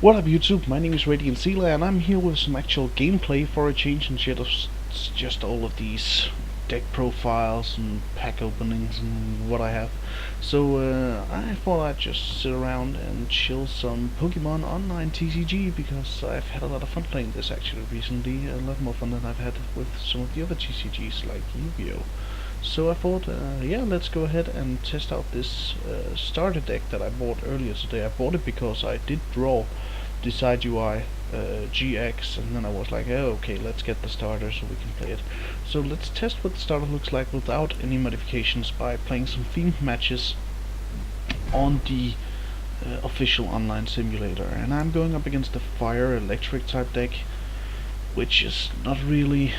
What up YouTube, my name is Radiantxela and I'm here with some actual gameplay for a change instead of just all of these deck profiles and pack openings and what I have. So I thought I'd just sit around and chill some Pokemon Online TCG because I've had a lot of fun playing this actually recently, a lot more fun than I've had with some of the other TCGs like Yu-Gi-Oh! So I thought, yeah, let's go ahead and test out this starter deck that I bought earlier today. I bought it because I did draw Decide UI GX, and then I was like, oh, okay, let's get the starter so we can play it. So let's test what the starter looks like without any modifications by playing some themed matches on the official online simulator. And I'm going up against the fire electric type deck, which is not really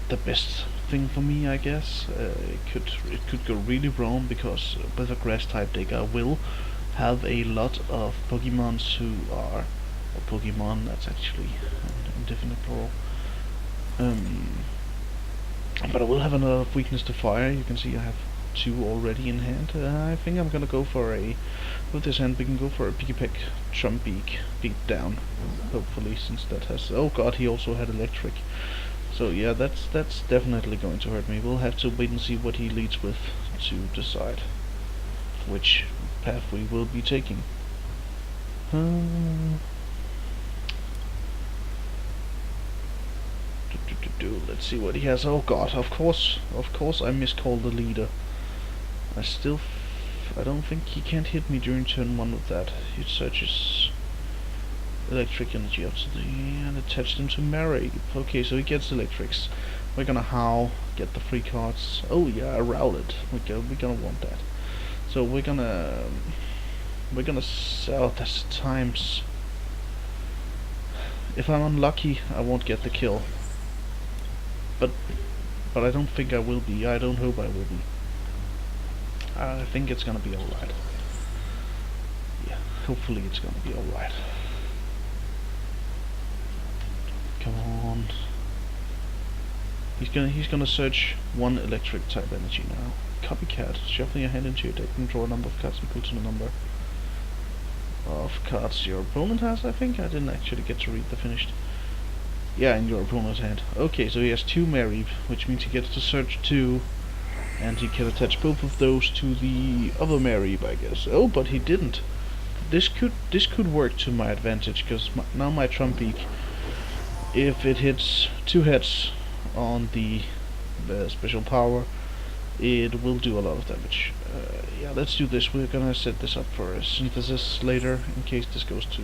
the best thing for me, I guess. It could go really wrong because with a grass type deck I will have a lot of Pokemons who are, or Pokemon, that's actually an indefinite plural. But I will have a lot of weakness to fire. You can see I have 2 already in hand. I think I'm gonna go for with this hand we can go for a Piggypeck Trumbeak, beat down, hopefully, since that has, oh god, he also had electric. So yeah, that's definitely going to hurt me. We'll have to wait and see what he leads with to decide which path we will be taking. Let's see what he has. Oh god, of course I miscalled the leader. I don't think he can't hit me during turn 1 with that. He searches electric energy up to the and attached him to Mary. Okay, so he gets electrics. We're gonna howl, get the free cards. Oh yeah, Rowlet. We're gonna want that. So we're gonna sell this times. If I'm unlucky, I won't get the kill. But I don't think I will be. I don't hope I will be. I think it's gonna be alright. Yeah, hopefully it's gonna be alright. Come on. He's gonna search 1 electric type energy now. Copycat. Shuffle your hand into your deck and draw a number of cards equal to the number of cards your opponent has, I think. I didn't actually get to read the finished. Yeah, in your opponent's hand. Okay, so he has 2 Mareep, which means he gets to search 2, and he can attach both of those to the other Mareep, I guess. Oh, but he didn't. This could work to my advantage, because now my Trumbeak, if it hits 2 hits on the special power, it will do a lot of damage. Yeah, let's do this. We're gonna set this up for a synthesis later, in case this goes to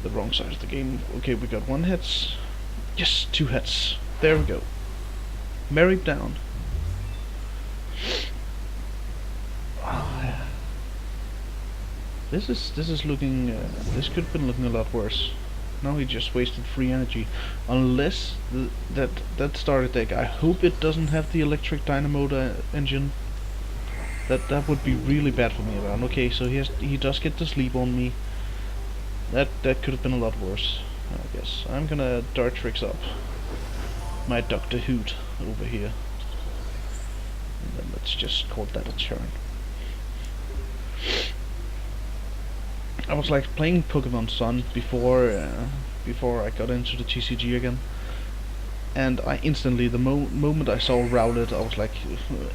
the wrong side of the game. Okay, we got 1 hit. Yes, 2 hits. There we go. Mareep down. This is looking. This could have been looking a lot worse. Now he just wasted free energy. Unless that starter deck, I hope it doesn't have the electric dynamo engine. That would be really bad for me around. Okay, so he does get to sleep on me. That could have been a lot worse, I guess. I'm gonna Dartrix up my Dr. Hoot over here. And then let's just call that a turn. I was like playing Pokemon Sun before I got into the TCG again, and I instantly, the moment I saw Rowlet, I was like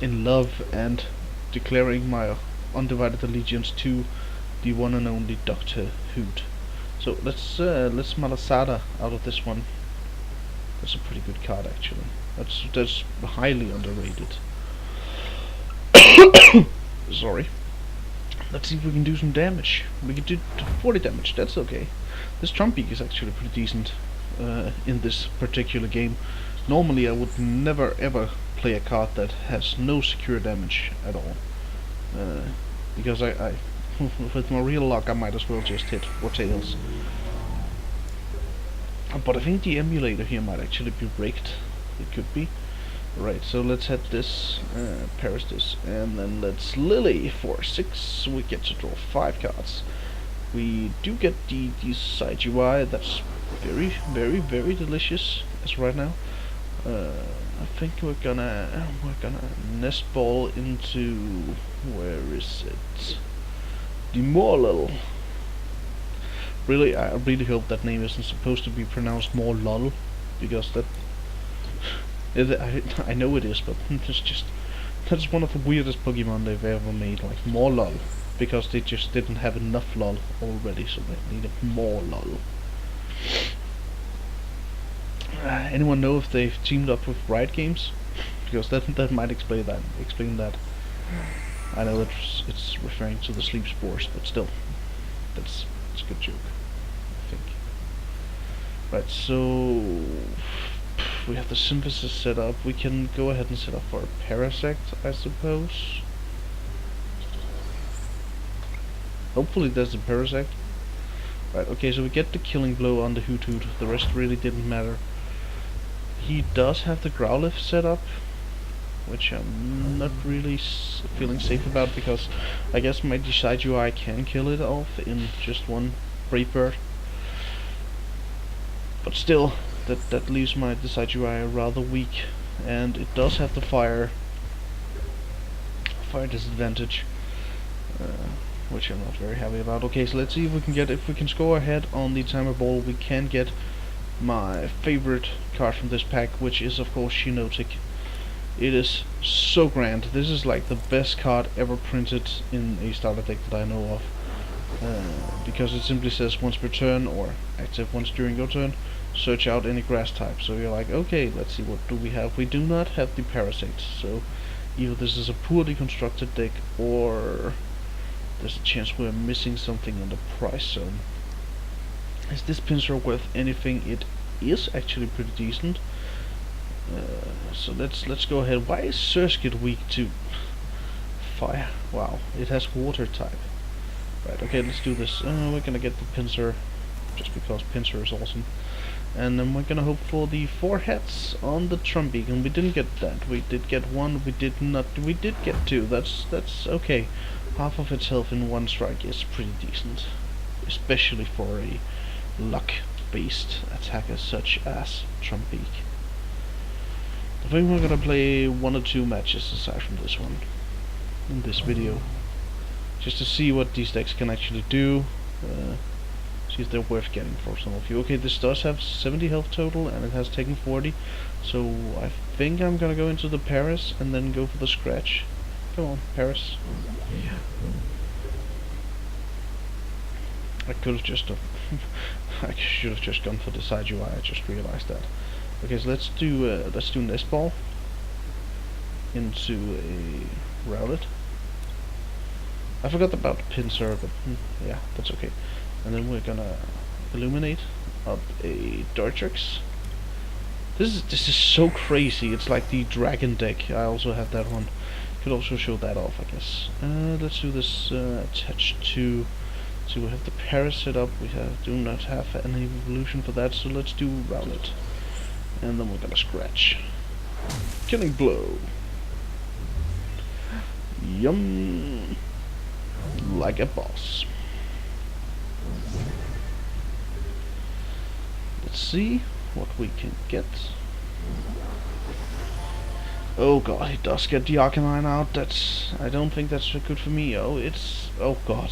in love and declaring my undivided allegiance to the one and only Dr. Hoot. So let's Malasada out of this one. That's a pretty good card actually. That's highly underrated. Sorry. Let's see if we can do some damage. We can do 40 damage, that's okay. This Trumbeak is actually pretty decent in this particular game. Normally I would never ever play a card that has no secure damage at all. Because I with my real luck I might as well just hit for tails. But I think the emulator here might actually be rigged. It could be. Right, so let's hit this, Paris this, and then let's Lily for 6. We get to draw 5 cards. We do get the side UI. That's very, very, very delicious as right now. I think we're gonna nest ball into, where is it? The Morlul. Really, I really hope that name isn't supposed to be pronounced more lol, because I know it is, but that's one of the weirdest Pokemon they've ever made. Like more lol, because they just didn't have enough lol already, so they needed more lol. Anyone know if they've teamed up with Riot Games? Because that might explain that. I know it's referring to the Sleep Spores, but still, it's a good joke, I think. Right, so we have the synthesis set up. We can go ahead and set up for a Parasect, I suppose. Hopefully there's a Parasect. Right, okay, so we get the killing blow on the Hoothoot. The rest really didn't matter. He does have the Growlithe set up, which I'm not really feeling safe about, because I guess my Decide UI can kill it off in just one Brave Bird. But still, that leaves my Decide UI rather weak, and it does have the fire disadvantage, which I'm not very happy about. Okay, so let's see if we can score ahead on the timer ball. We can get my favorite card from this pack, which is of course Shiinotic. It is so grand. This is like the best card ever printed in a starter deck that I know of, because it simply says once per turn, or active once during your turn, search out any grass type. So you're like, okay, let's see, what do we have? We do not have the Parasect, so either this is a poorly constructed deck, or there's a chance we're missing something in the price zone. Is this Pinsir worth anything? It is actually pretty decent. So let's go ahead. Why is Surskit weak to fire? Wow, it has water type. Right, okay, let's do this. We're gonna get the Pinsir, just because Pinsir is awesome. And then we're gonna hope for the 4 heads on the Trumbeacon. We didn't get that. We did get 1. We did get 2. That's okay. Half of its health in 1 strike is pretty decent, especially for a luck-based attacker such as Trumbeak. I think we're gonna play 1 or 2 matches aside from this one in this video, just to see what these decks can actually do, see if they're worth getting for some of you. Okay, this does have 70 health total, and it has taken 40, so I think I'm gonna go into the Paris and then go for the scratch. Come on, Paris. Yeah. I could have just I should have just gone for the side UI. I just realized that. Okay, so let's do Nest Ball into a Rowlet. I forgot about Pinsir, but yeah, that's okay. And then we're gonna Illuminate up a Dartrix. This is so crazy. It's like the Dragon deck. I also have that one. Could also show that off, I guess. Let's do this attached to. So we have the Paris set up. We do not have any evolution for that. So let's do Rowlet, and then we're gonna scratch. Killing blow. Yum. Like a boss. Let's see what we can get. Oh god, it does get the Arcanine out. I don't think that's good for me. Oh god.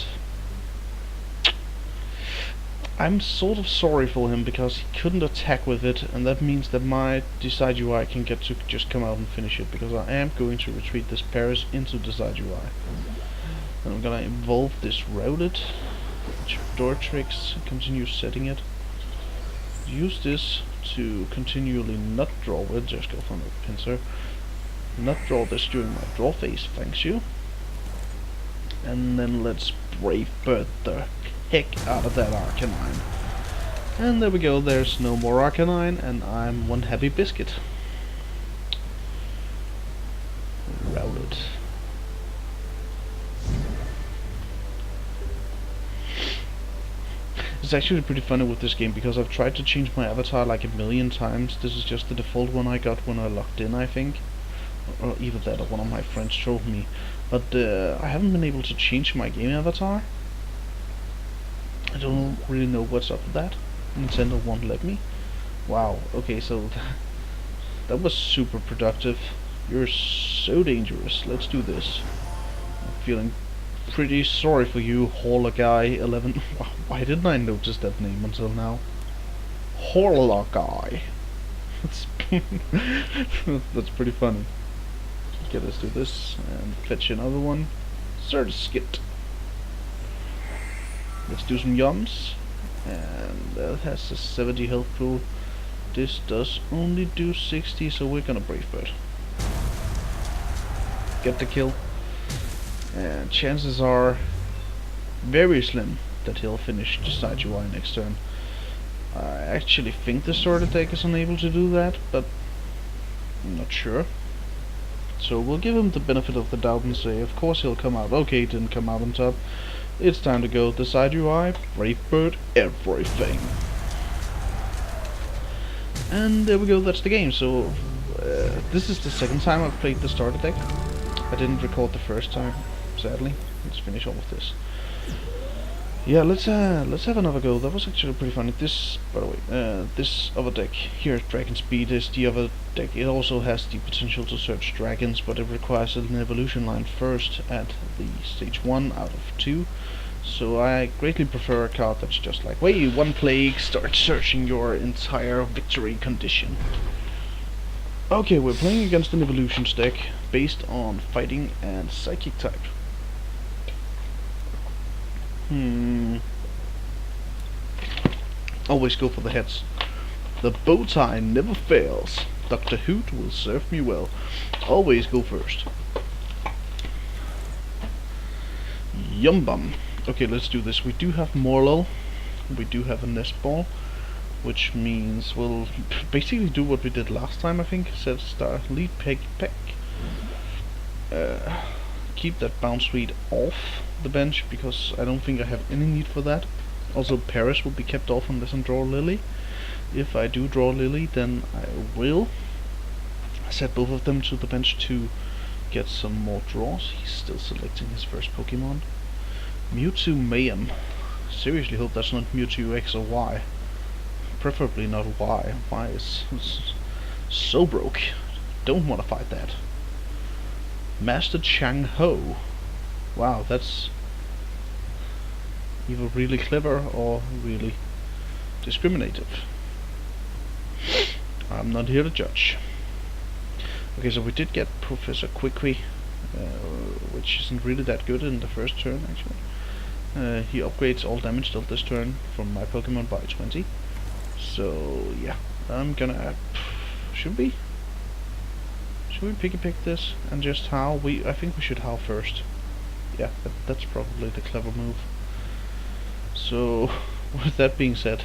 I'm sort of sorry for him, because he couldn't attack with it, and that means that my Decide UI can get to just come out and finish it, because I am going to retreat this Paris into Decide UI. And I'm gonna evolve this Rowlet, Dortrix, continue setting it. Use this to continually not draw with, just go for a Pinsir. Not draw this during my draw phase, thanks you. And then let's Brave Bird the heck out of that Arcanine. And there we go, there's no more Arcanine, and I'm one happy biscuit. Rowlet. It's actually pretty funny with this game, because I've tried to change my avatar like a million times. This is just the default one I got when I logged in, I think. Or either that or one of my friends told me. But I haven't been able to change my game avatar. I don't really know what's up with that. Nintendo won't let me. Wow, okay, so that was super productive. You're so dangerous. Let's do this. I'm feeling pretty sorry for you, Hauler Guy 11. Why didn't I notice that name until now? Hauler Guy. That's that's pretty funny. Okay, let's do this and fetch another one. Certificate. Let's do some yums. And that has a 70 health pool. This does only do 60, so we're gonna Brave Bird. Get the kill. And chances are very slim that he'll finish the side UI next turn. I actually think the sword attack is unable to do that, but I'm not sure. So we'll give him the benefit of the doubt and say, of course he'll come out. Okay, he didn't come out on top. It's time to go. The side UI, Brave Bird, everything. And there we go, that's the game. So this is the second time I've played the starter deck. I didn't record the first time, sadly. Let's finish all of this. Yeah, let's have another go. That was actually pretty funny. This, by the way, this other deck here, Dragon Speed, is the other deck. It also has the potential to search dragons, but it requires an evolution line first at the stage 1 out of 2. So I greatly prefer a card that's just like, wait, one plague, start searching your entire victory condition. Okay, we're playing against an evolutions deck based on fighting and psychic type. Always go for the heads. The bow tie never fails. Dr. Hoot will serve me well. Always go first. Yum bum. Okay, let's do this. We do have Morlul. We do have a nest ball, which means we'll basically do what we did last time, I think. Set star, lead peg, peck. Keep that bounce rate off the bench, because I don't think I have any need for that. Also, Paris will be kept off unless I draw Lily. If I do draw Lily, then I will set both of them to the bench to get some more draws. He's still selecting his first Pokemon. Mewtwo Mayhem. Seriously hope that's not Mewtwo X or Y. Preferably not Y. Y is so broke. Don't want to fight that. Master Chang Ho. Wow, that's either really clever or really discriminative. I'm not here to judge. Okay, so we did get Professor Quickly, which isn't really that good in the first turn, actually. He upgrades all damage dealt this turn from my Pokemon by 20. So, yeah, I'm gonna... Should we pick this and just howl? I think we should howl first. Yeah, that's probably the clever move. So, with that being said,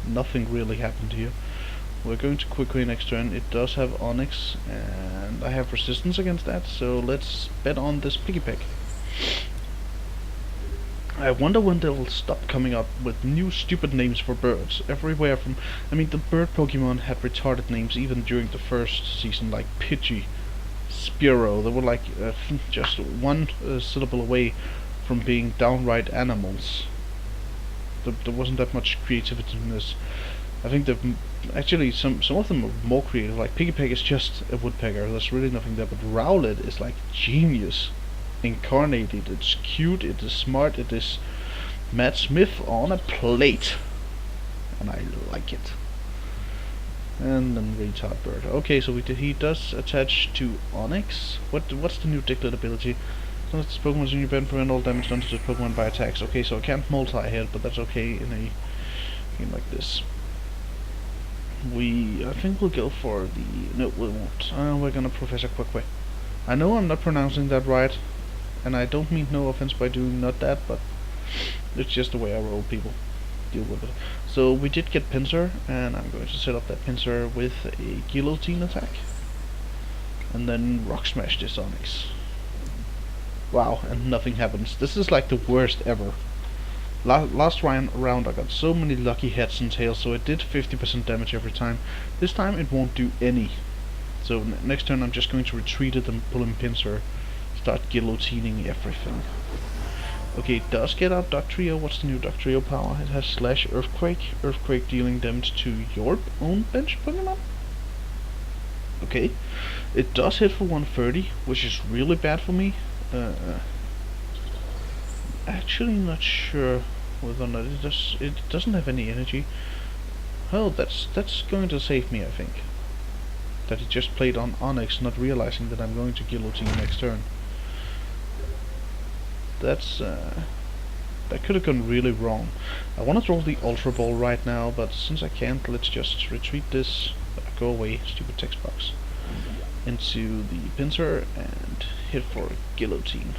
nothing really happened here. We're going to Quickly next turn. It does have Onyx, and I have resistance against that, so let's bet on this Piggy Peck. I wonder when they'll stop coming up with new stupid names for birds. Everywhere from... I mean, the bird Pokemon had retarded names even during the first season, like Pidgey, Spearow. They were like just one syllable away from being downright animals. There wasn't that much creativity in this. I think they've... Actually, some of them are more creative. Like, Piggy Peck is just a woodpecker. There's really nothing there. But Rowlet is like genius. Incarnated, it's cute, it is smart, it is Matt Smith on a plate, and I like it. And then retard bird. Okay, so he does attach to Onyx. What's the new Diglett ability? So this Pokemon's in your bench prevent all damage done to this Pokemon by attacks. Okay, so I can't multi-hit, but that's okay in a game like this. I think we'll go for the... No, we won't. We're gonna Professor Quickly. I know I'm not pronouncing that right, and I don't mean no offense by doing not that, but it's just the way I roll, people. Deal with it. So we did get Pinsir, and I'm going to set up that Pinsir with a Guillotine attack. And then Rock Smash this Onyx. Wow, and nothing happens. This is like the worst ever. Last round I got so many lucky heads and tails, so it did 50% damage every time. This time it won't do any. So next turn I'm just going to retreat it and pull in Pinsir. Start guillotining everything. Okay, it does get out Dugtrio. What's the new Dugtrio power? It has Slash Earthquake. Earthquake dealing damage to your own bench Pokemon. Okay. It does hit for 130, which is really bad for me. actually not sure whether or not it doesn't have any energy. Oh, that's going to save me, I think. That he just played on Onyx, not realizing that I'm going to guillotine next turn. That's that could have gone really wrong. I want to draw the Ultra Ball right now, but since I can't, let's just retreat this. Go away, stupid text box. Into the pincer and hit for a guillotine.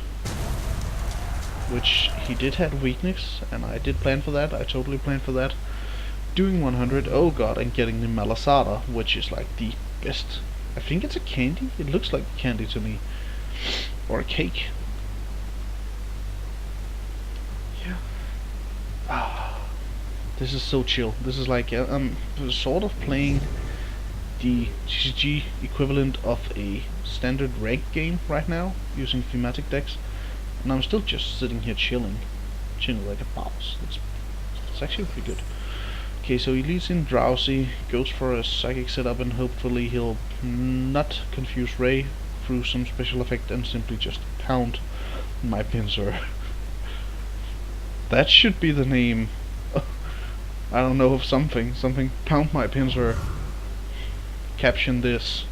Which he did have weakness, and I did plan for that. I totally planned for that. Doing 100, oh god, and getting the malasada, which is like the best. I think it's a candy. It looks like a candy to me, or a cake. This is so chill. This is like I'm sort of playing the TCG equivalent of a standard reg game right now, using thematic decks, and I'm still just sitting here chilling like a boss. It's actually pretty good. Okay, so he leads in Drowsy, goes for a psychic setup, and hopefully he'll not confuse Ray through some special effect and simply just pound my pincer. That should be the name. I don't know of something pound my pincer. Caption this.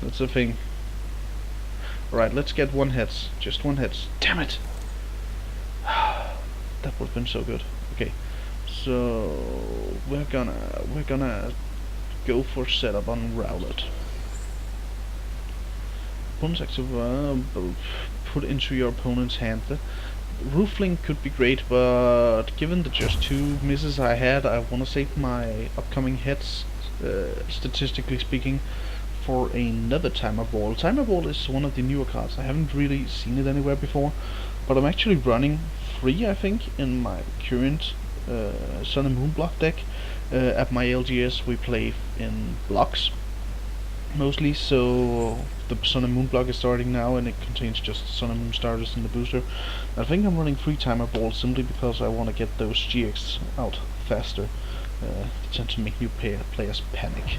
That's the thing. Alright, let's get one hits. Just one hits. Damn it! That would have been so good. Okay, so we're gonna go for setup on Rowlet. Opponent's active, put into your opponent's hand. Roofling could be great, but given the just 2 misses I had, I want to save my upcoming hits, statistically speaking, for another Timer Ball. Timer Ball is one of the newer cards. I haven't really seen it anywhere before, but I'm actually running 3, I think, in my current Sun and Moon block deck. At my LGS we play in blocks mostly, so the Sun and Moon block is starting now, and it contains just Sun and Moon starters in the booster. I think I'm running 3 Timer Balls simply because I want to get those GX out faster. They tend to make new players panic.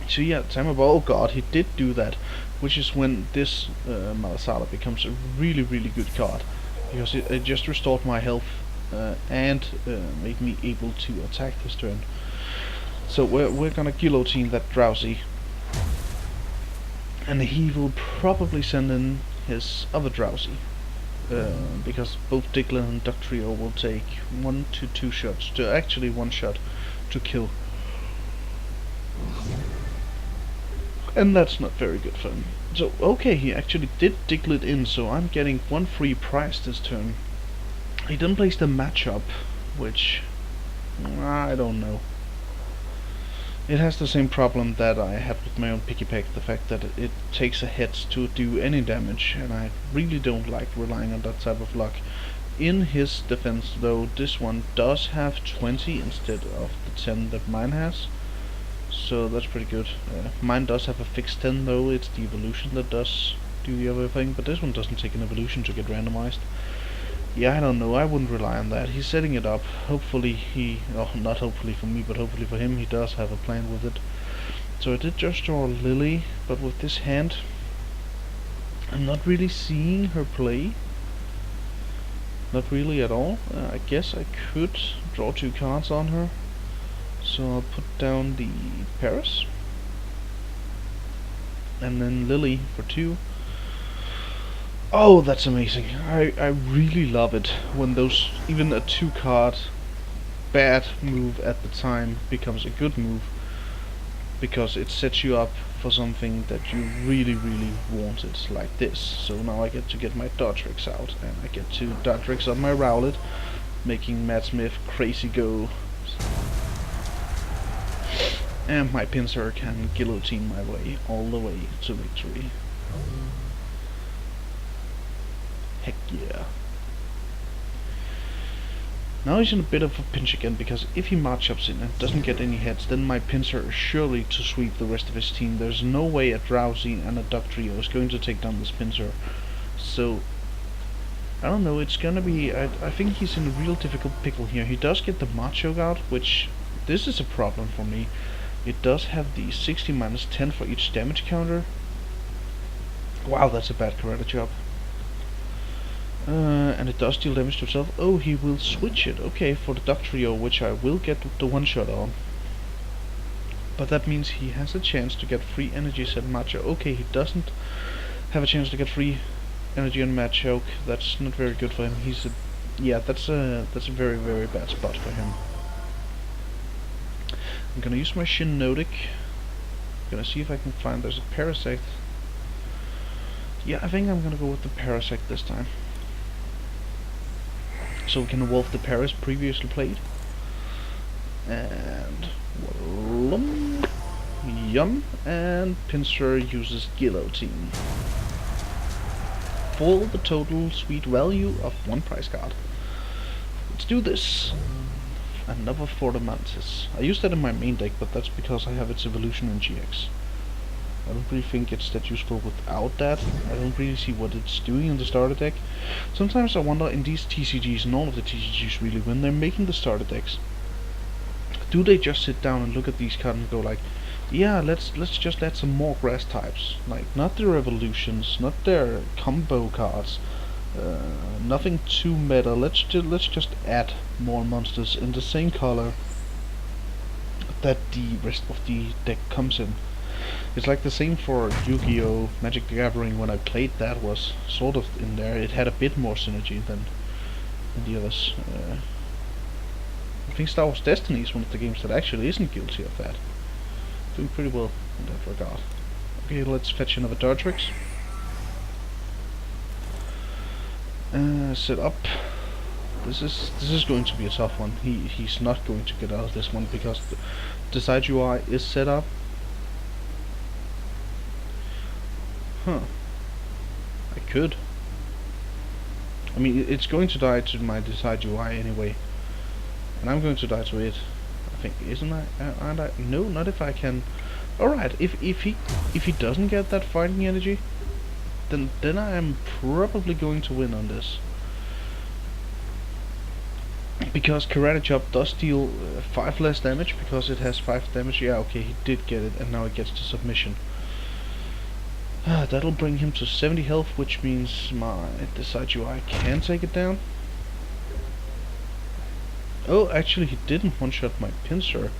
So yeah, Timer Ball, oh god, he did do that, which is when this Malasada becomes a really good card, because it just restored my health and made me able to attack this turn. So we're gonna guillotine that Drowsy, and he will probably send in his other Drowsy, because both Diglett and Dugtrio will take 1 to 2 shots, to actually 1 shot to kill. And that's not very good for him. So okay, he actually did Diglett in, so I'm getting 1 free prize this turn. He didn't place the matchup, which I don't know. It has the same problem that I had with my own Picky Pack, the fact that it takes a hit to do any damage, and I really don't like relying on that type of luck. In his defense though, this one does have 20 instead of the 10 that mine has, so that's pretty good. Mine does have a fixed 10 though, it's the evolution that does do the other thing, but this one doesn't take an evolution to get randomized. Yeah, I don't know, I wouldn't rely on that. He's setting it up. Hopefully not hopefully for me, but hopefully for him, he does have a plan with it. So I did just draw Lily, but with this hand, I'm not really seeing her play. Not really at all. I guess I could draw 2 cards on her. So I'll put down the Paris. And then Lily for 2. Oh, that's amazing. I really love it when those, even a 2 card bad move at the time becomes a good move, because it sets you up for something that you really wanted, like this. So now I get to get my Dodrix out, and I get to Dodrix on my Rowlet, making Matt Smith crazy go. And my pincer can guillotine my way all the way to victory. Heck yeah. Now he's in a bit of a pinch again, because if he matchups in and doesn't get any hits, then my pincer is surely to sweep the rest of his team. There's no way a Drowsy and a Dugtrio is going to take down this pincer. So I don't know, it's gonna be, I think he's in a real difficult pickle here. He does get the Machoke out, which, this is a problem for me. It does have the 60 minus 10 for each damage counter, Wow, that's a bad karate chop. And it does deal damage to itself. Oh, he will switch it. Okay, for the Duck Trio, which I will get the one-shot on. But that means he has a chance to get free energy, said Macho. Okay, he doesn't have a chance to get free energy on Machoke. That's not very good for him. He's a... yeah, that's a very, very bad spot for him. I'm gonna use my Shinodic. Gonna see if I can find... there's a Parasect. Yeah, I think I'm gonna go with the Parasect this time. So we can evolve the Paras previously played. And... yum. And Pinsir uses Guillotine. For the total sweet value of 1 prize card. Let's do this. Another for the Mantis. I use that in my main deck, but that's because I have its evolution in GX. I don't really think it's that useful without that. I don't really see what it's doing in the starter deck. Sometimes I wonder in these TCGs, and all of the TCGs really, when they're making the starter decks, do they just sit down and look at these cards and go like, yeah, let's just add some more grass types, like not their evolutions, not their combo cards, nothing too meta. Let's just add more monsters in the same color that the rest of the deck comes in. It's like the same for Yu-Gi-Oh! Magic the Gathering. When I played that, was sort of in there. It had a bit more synergy than the others. I think Star Wars Destiny is one of the games that actually isn't guilty of that. Doing pretty well in that regard. Okay, let's fetch another Dartrix. Set up. This is going to be a tough one. He's not going to get out of this one because the side UI is set up. Huh. I could. I mean, it's going to die to my Decide UI anyway. And I'm going to die to it. I think, isn't I? Aren't I? No, not if I can. Alright, if he doesn't get that fighting energy, then I am probably going to win on this. Because Karate Chop does deal 5 less damage, because it has 5 damage. Yeah, okay, he did get it, and now it gets to submission. That'll bring him to 70 health, which means my Decide UI can take it down. Oh, actually he didn't one-shot my Pinsir.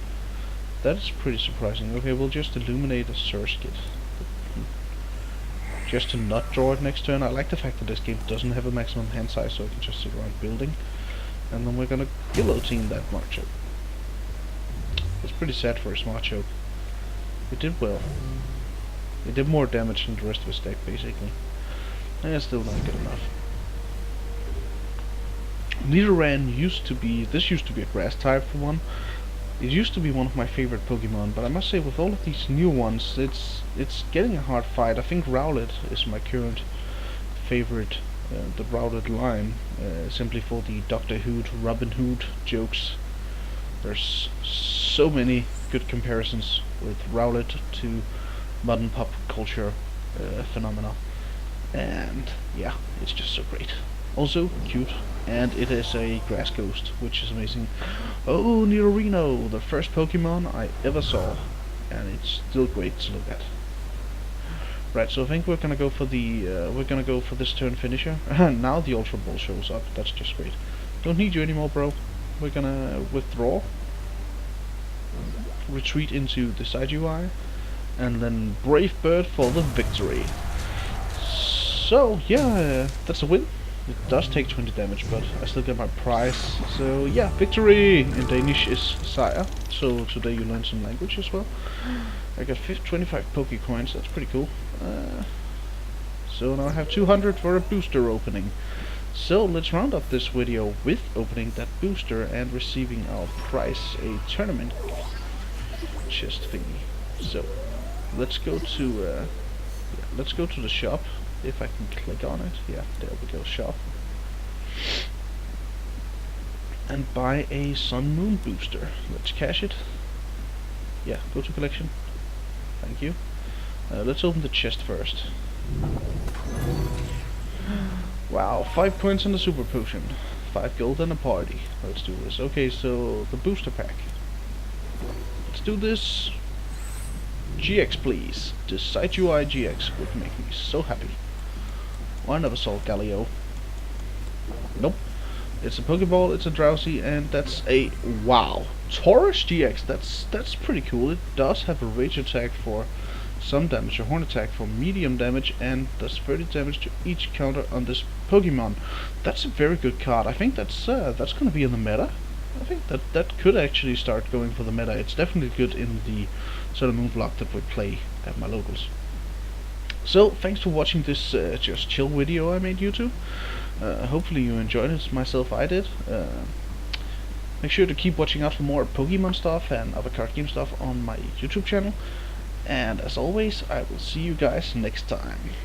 That is pretty surprising. Okay, we'll just illuminate a Surskit. Just to not draw it next turn. I like the fact that this game doesn't have a maximum hand size, so I can just sit around building. And then we're gonna guillotine that Machoke. It's pretty sad for his Machoke. It did well. It did more damage than the rest of his deck, basically. And it's still not good enough. Nidoran used to be a grass type for one. It used to be one of my favorite Pokemon, but I must say with all of these new ones, it's getting a hard fight. I think Rowlet is my current favorite, the Rowlet line, simply for the Doctor Hood, Robin Hood jokes. There's so many good comparisons with Rowlet to modern pop culture phenomena, and yeah, it's just so great. Also cute, and it is a grass ghost, which is amazing. Oh, Nidorino, the first Pokemon I ever saw, and it's still great to look at. Right, so I think we're gonna go for this turn finisher. Now the Ultra Ball shows up. That's just great. Don't need you anymore, bro. We're gonna withdraw, retreat into the side UI, and then Brave Bird for the victory. So yeah, that's a win. It does take 20 damage, but I still get my prize. So yeah, victory in Danish is sire. So today you learn some language as well. I got 25 Pokecoins, that's pretty cool. So now I have 200 for a booster opening. So let's round up this video with opening that booster and receiving our prize, a tournament chest thingy. So let's go to the shop. If I can click on it, yeah, there we go, shop, and buy a Sun Moon booster. Let's cash it. Yeah, go to collection. Thank you. Let's open the chest first. Wow, 5 coins and a super potion, 5 gold and a party. Let's do this. Okay, so the booster pack. Let's do this. GX please. This site UI GX would make me so happy. Well, I never saw Galio. Nope. It's a Pokeball, it's a Drowsy, and that's a wow. Taurus GX, that's pretty cool. It does have a rage attack for some damage, a horn attack for medium damage, and does 30 damage to each counter on this Pokemon. That's a very good card. I think that's gonna be in the meta. I think that could actually start going for the meta. It's definitely good in the Sun and Moon block that we play at my locals. So thanks for watching this just chill video I made YouTube. Hopefully you enjoyed it as myself I did. Make sure to keep watching out for more Pokemon stuff and other card game stuff on my YouTube channel. And as always, I will see you guys next time.